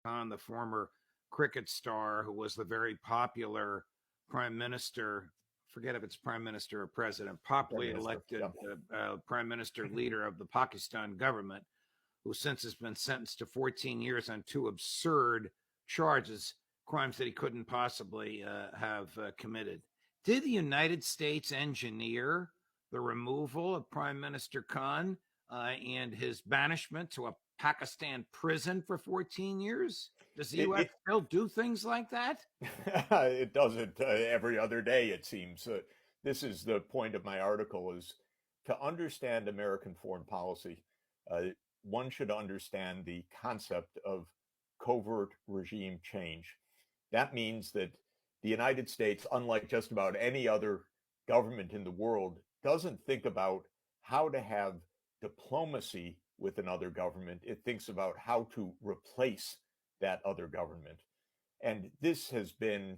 Khan, the former cricket star who was the very popular prime minister, forget if it's prime minister or president, Prime popularly Minister. elected Yeah. prime minister leader of the Pakistan government, who since has been sentenced to 14 years on two absurd charges, crimes that he couldn't possibly have committed. Did the United States engineer the removal of Prime Minister Khan and his banishment to a Pakistan prison for 14 years? Does the It, U.S. it still do things like that? it does it every other day, it seems. This is the point of my article: is to understand American foreign policy. Uh, one should understand the concept of covert regime change. That means that the United States, unlike just about any other government in the world, doesn't think about how to have diplomacy with another government. It thinks about how to replace that other government. And this has been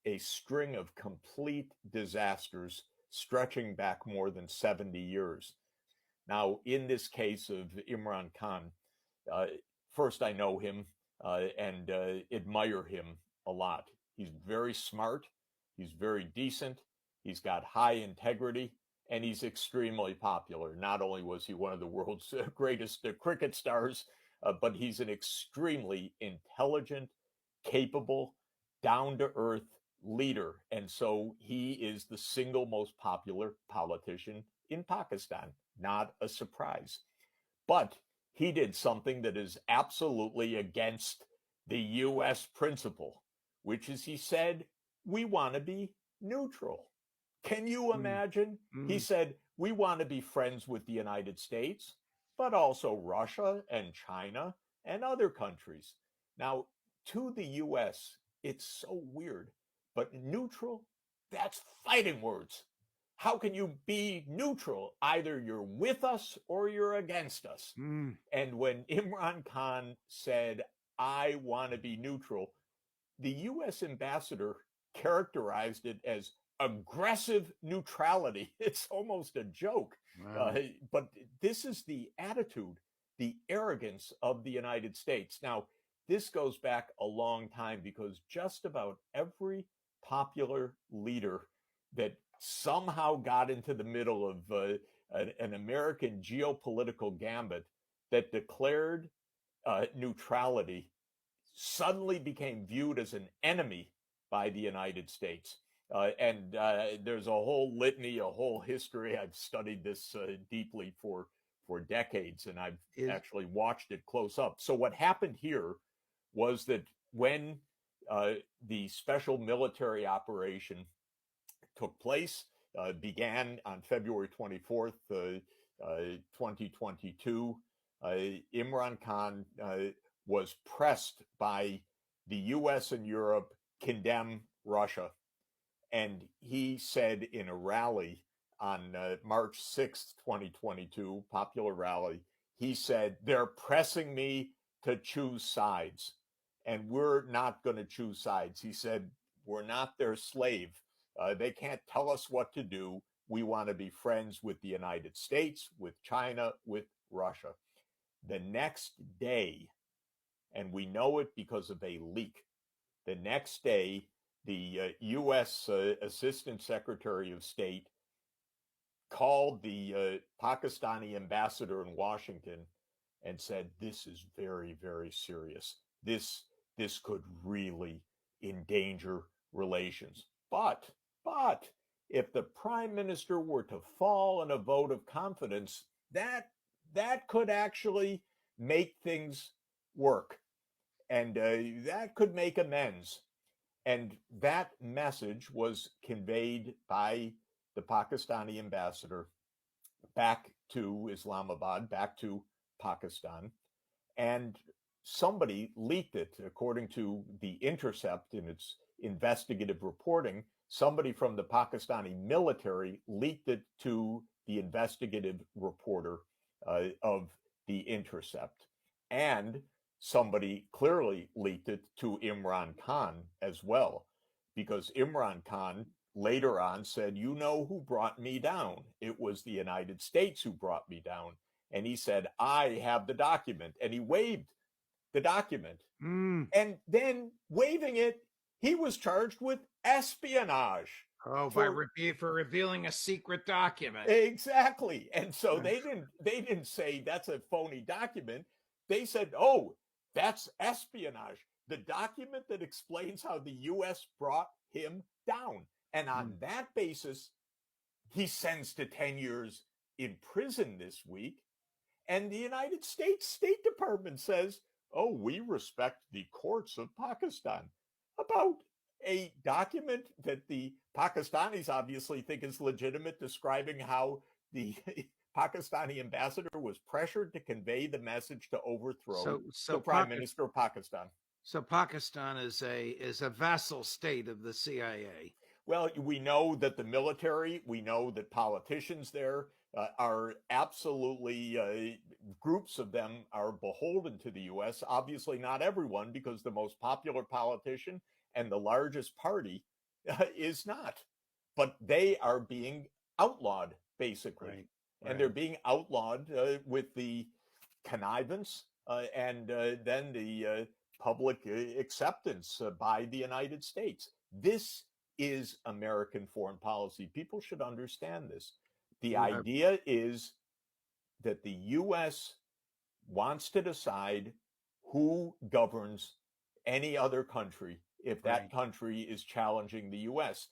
a string of complete disasters stretching back more than 70 years. Now, in this case of Imran Khan, uh, first, I know him and admire him a lot. He's very smart, he's very decent, he's got high integrity, and he's extremely popular. Not only was he one of the world's greatest cricket stars, but he's an extremely intelligent, capable, down to earth leader. And so he is the single most popular politician in Pakistan. Not a surprise. But he did something that is absolutely against the U.S. principle, which is he said, we want to be neutral. Can you Mm, imagine? He mm, said, we want to be friends with the United States, but also Russia and China and other countries. Now, to the U.S., it's so weird, but neutral, that's fighting words. How can you be neutral? Either you're with us or you're against us. mm. And when Imran Khan said, I want to be neutral, the US ambassador characterized it as aggressive neutrality. It's almost a joke. Wow. But this is the attitude, the arrogance of the United States. Now, this goes back a long time because just about every popular leader that somehow got into the middle of an American geopolitical gambit that declared neutrality suddenly became viewed as an enemy by the United States. And there's a whole litany, a whole history. I've studied this deeply for decades, and I've Is actually watched it close up. So what happened here was that when the special military operation took place, began on February 24th, 2022. Imran Khan was pressed by the US and Europe, condemn Russia. And he said in a rally on March 6th, 2022, popular rally, he said, they're pressing me to choose sides. And we're not going to choose sides. He said, we're not their slave. They can't tell us what to do. We want to be friends with the United States, with China, with Russia. The next day, and we know it because of a leak, the next day, the U.S. Assistant Secretary of State called the Pakistani ambassador in Washington and said, "This is very, very serious. This could really endanger relations." But if the prime minister were to fall in a vote of confidence, that could actually make things work, and that could make amends. And that message was conveyed by the Pakistani ambassador back to Islamabad, back to Pakistan. And somebody leaked it, according to The Intercept in its investigative reporting. Somebody from the Pakistani military leaked it to the investigative reporter of The Intercept. And somebody clearly leaked it to Imran Khan as well, because Imran Khan later on said, you know who brought me down? It was the United States who brought me down. And he said, I have the document. And he waved the document. Mm. And then waiving it, he was charged with espionage. Oh, For for revealing a secret document. exactly. And so they didn't say that's a phony document. They said, "Oh, that's espionage. The document that explains how the US brought him down." And on that basis, he sends to 10 years in prison this week. And the United States State Department says, "Oh, we respect the courts of Pakistan," about a document that the Pakistanis obviously think is legitimate, describing how the Pakistani ambassador was pressured to convey the message to overthrow the prime minister of Pakistan. So Pakistan is a vassal state of the CIA. Well, we know that the military, we know that politicians there are absolutely, groups of them are beholden to the US. Obviously, not everyone, because the most popular politician and the largest party is not. But they are being outlawed, basically. Right. And they're being outlawed with the connivance and then the public acceptance by the United States. This is American foreign policy. People should understand this. The idea is that the US wants to decide who governs any other country if that country is challenging the US.